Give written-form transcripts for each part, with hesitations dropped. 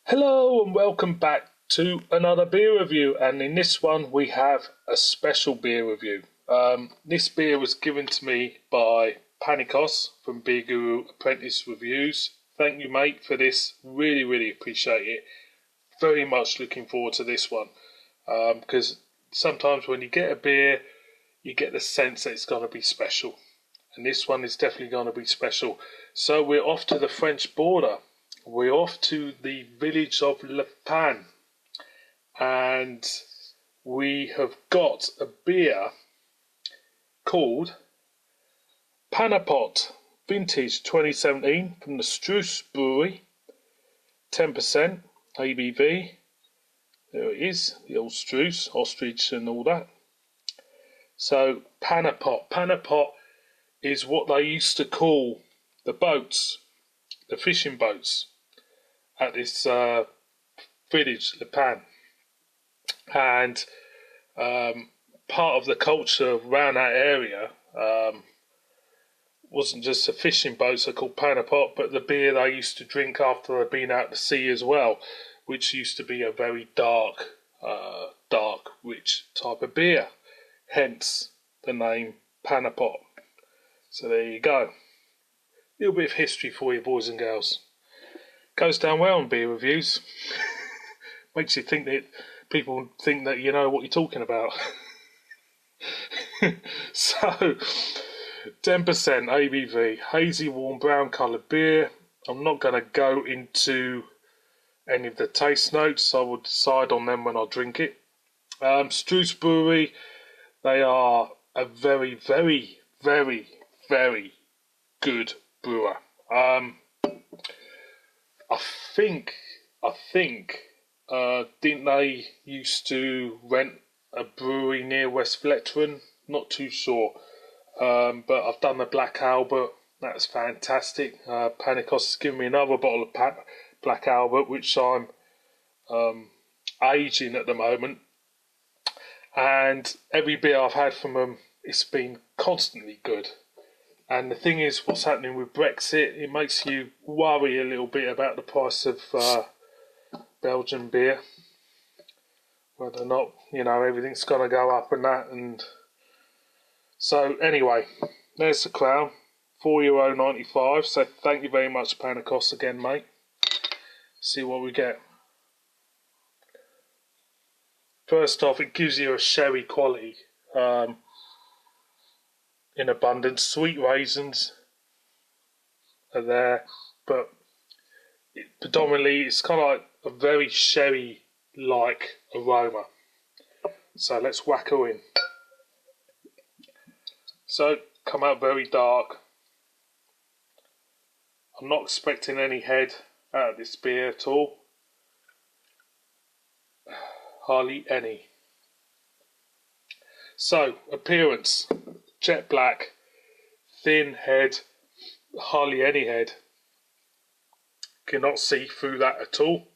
Hello and welcome back to another beer review, and in this one we have a special beer review. This beer was given to me by Pannepot from Beer Guru Apprentice Reviews. Thank you, mate, for this. Really appreciate it. Very much looking forward to this one, because sometimes when you get a beer you get the sense that it's going to be special, and this one is definitely going to be special. So we're off to the French border. We're off to the village of Le Pan, and we have got a beer called Pannepot Vintage 2017 from the Struise brewery, 10% ABV. There it is, the old Struise, ostrich and all that. So Pannepot is what they used to call the boats, the fishing boats at this village, Le Pan. And part of the culture around that area wasn't just the fishing boats, they're called Pannepot, but the beer they used to drink after they'd been out to sea as well, which used to be a very dark, rich type of beer. Hence the name Pannepot. So there you go. A little bit of history for you, boys and girls. Goes down well on beer reviews. Makes you think that people think that you know what you're talking about. So, 10% ABV, hazy, warm, brown coloured beer. I'm not going to go into any of the taste notes. I will decide on them when I drink it. Struise Brewery, they are a very good brewer. I think, didn't they used to rent a brewery near West Fletchern? Not too sure. But I've done the Black Albert. That's fantastic. Pannepot has given me another bottle of Black Albert, which I'm aging at the moment. And every beer I've had from them, it's been constantly good. And the thing is, what's happening with Brexit, it makes you worry a little bit about the price of Belgian beer. Whether or not, everything's going to go up and that. And so, anyway, there's the crown, €4.95. So, thank you very much, Pannepot, again, mate. See what we get. First off, it gives you a sherry quality in abundance. Sweet raisins are there, but predominantly it's kind of like a very sherry-like aroma. So let's whack her in. So, come out very dark. I'm not expecting any head out of this beer at all. Hardly any. So, appearance, jet black, thin head, hardly any head. Cannot see through that at all.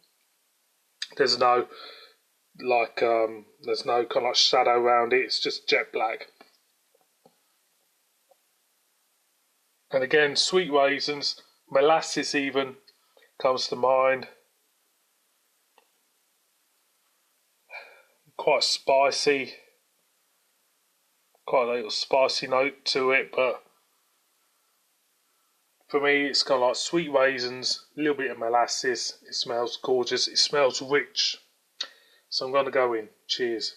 There's no kind of shadow around it. It's just jet black. And again, sweet raisins, molasses even comes to mind. Quite spicy, quite a little spicy note to it, but for me it's kind of like sweet raisins, a little bit of molasses. It smells gorgeous, it smells rich. So I'm going to go in. Cheers.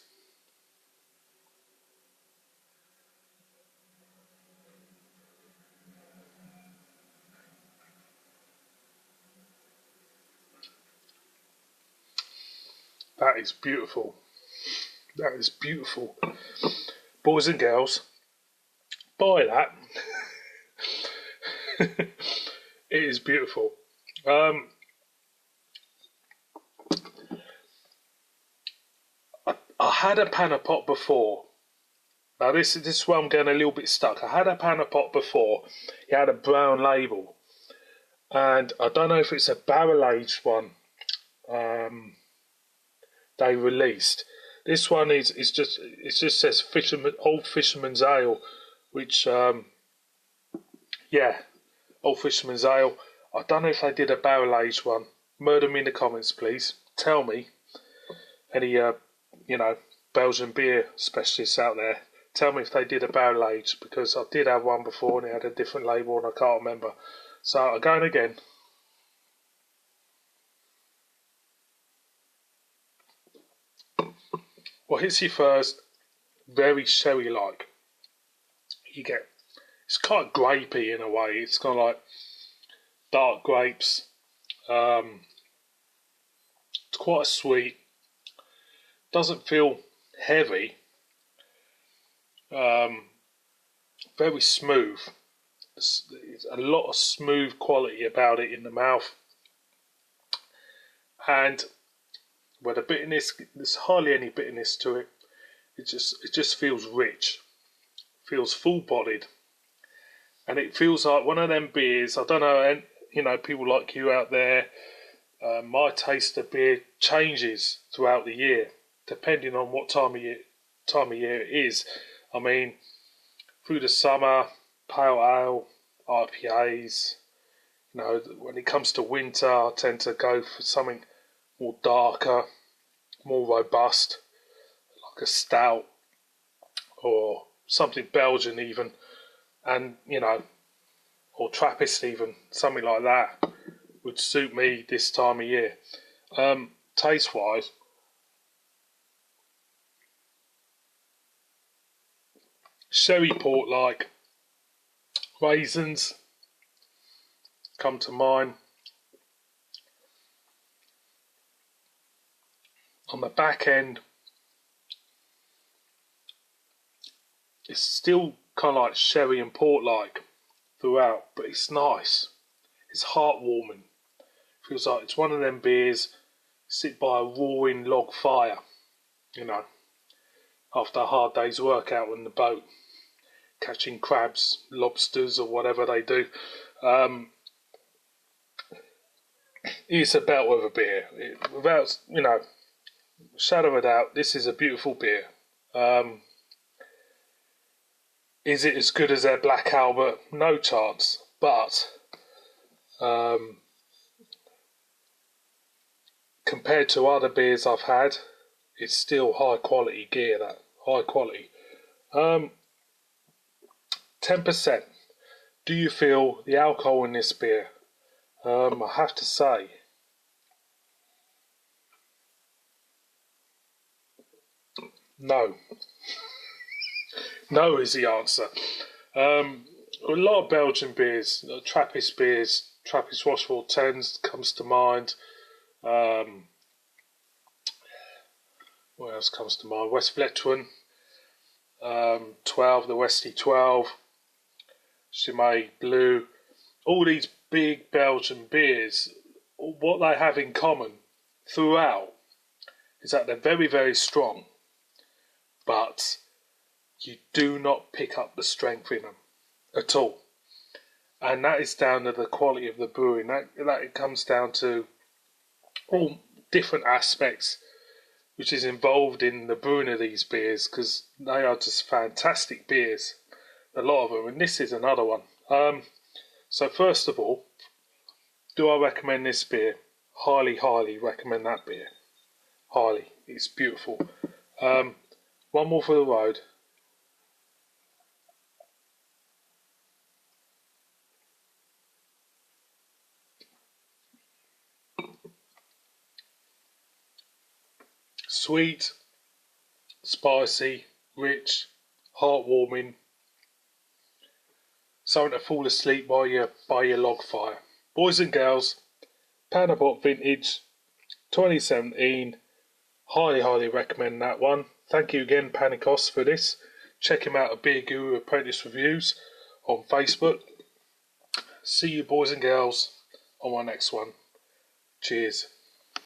That is beautiful. That is beautiful. Boys and girls, buy that. It is beautiful. I had a Pannepot before. Now this is where I'm getting a little bit stuck. I had a Pannepot before. It had a brown label, and I don't know if it's a barrel aged one. They released. This one it just says Old Fisherman's Ale, which Old Fisherman's Ale. I don't know if they did a barrel aged one. murder me in the comments, please. Tell me, any Belgian beer specialists out there, tell me if they did a barrel age, because I did have one before and it had a different label and I can't remember. So again, what hits you first, very sherry-like. It's kind of grapey in a way. It's kind of like dark grapes. It's quite sweet. Doesn't feel heavy. Very smooth. There's a lot of smooth quality about it in the mouth. And with the bitterness, there's hardly any bitterness to it. It just feels rich. Feels full-bodied. And it feels like one of them beers. I don't know, and people like you out there, my taste of beer changes throughout the year, depending on what time of year it is. I mean, through the summer, pale ale, IPAs. When it comes to winter, I tend to go for something more darker, more robust, like a stout or something Belgian even, and or Trappist even, something like that would suit me this time of year. Taste wise, sherry port like raisins come to mind. On the back end, it's still kind of like sherry and port like throughout, but it's nice. It's heartwarming. Feels like it's one of them beers sit by a roaring log fire, after a hard day's work out on the boat, catching crabs, lobsters or whatever they do. It's a bellwether beer. Without, shadow of a doubt, this is a beautiful beer. Is it as good as their Black Albert? No chance. But compared to other beers I've had, it's still high quality gear. That high quality. 10%. Do you feel the alcohol in this beer? I have to say, no. No is the answer. A lot of Belgian beers, Trappist beers, Trappist Rochefort 10s comes to mind. What else comes to mind? West Vleteren 12, the Westie 12, Chimay Blue. All these big Belgian beers, what they have in common throughout is that they're very, very strong, but you do not pick up the strength in them at all. And that is down to the quality of the brewing. That it comes down to all different aspects which is involved in the brewing of these beers, because they are just fantastic beers, a lot of them, and this is another one. So first of all, do I recommend this beer? Highly, highly recommend that beer. Highly. It's beautiful. One more for the road. Sweet, spicy, rich, heartwarming. Something to fall asleep by your log fire. Boys and girls, Pannepot Vintage 2017. Highly, highly recommend that one. Thank you again, Panicos, for this. Check him out at Beer Guru Apprentice Reviews on Facebook. See you, boys and girls, on my next one. Cheers.